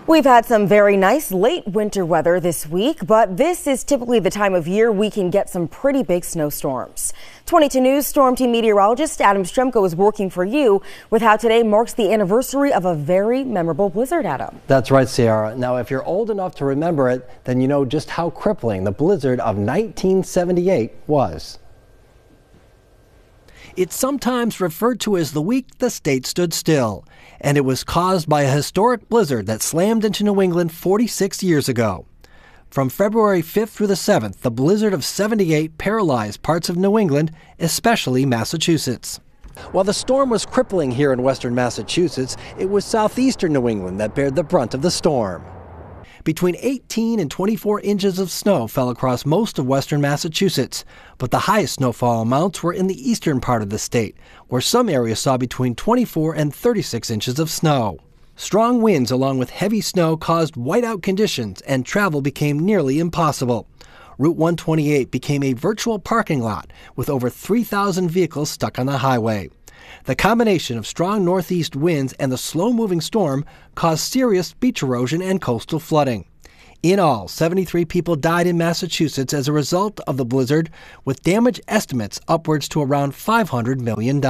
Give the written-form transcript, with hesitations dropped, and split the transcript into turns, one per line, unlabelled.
We've had some very nice late winter weather this week, but this is typically the time of year we can get some pretty big snowstorms. 22 News Storm Team meteorologist Adam Stremko is working for you with how today marks the anniversary of a very memorable blizzard, Adam.
That's right, Sierra. Now, if you're old enough to remember it, then you know just how crippling the blizzard of 1978 was. It's sometimes referred to as the week the state stood still, and it was caused by a historic blizzard that slammed into New England 46 years ago. From February 5th through the 7th, the blizzard of 78 paralyzed parts of New England, especially Massachusetts. While the storm was crippling here in western Massachusetts, it was southeastern New England that bared the brunt of the storm. Between 18 and 24 inches of snow fell across most of western Massachusetts, but the highest snowfall amounts were in the eastern part of the state, where some areas saw between 24 and 36 inches of snow. Strong winds along with heavy snow caused whiteout conditions, and travel became nearly impossible. Route 128 became a virtual parking lot, with over 3,000 vehicles stuck on the highway. The combination of strong northeast winds and the slow-moving storm caused serious beach erosion and coastal flooding. In all, 73 people died in Massachusetts as a result of the blizzard, with damage estimates upwards to around $500 million.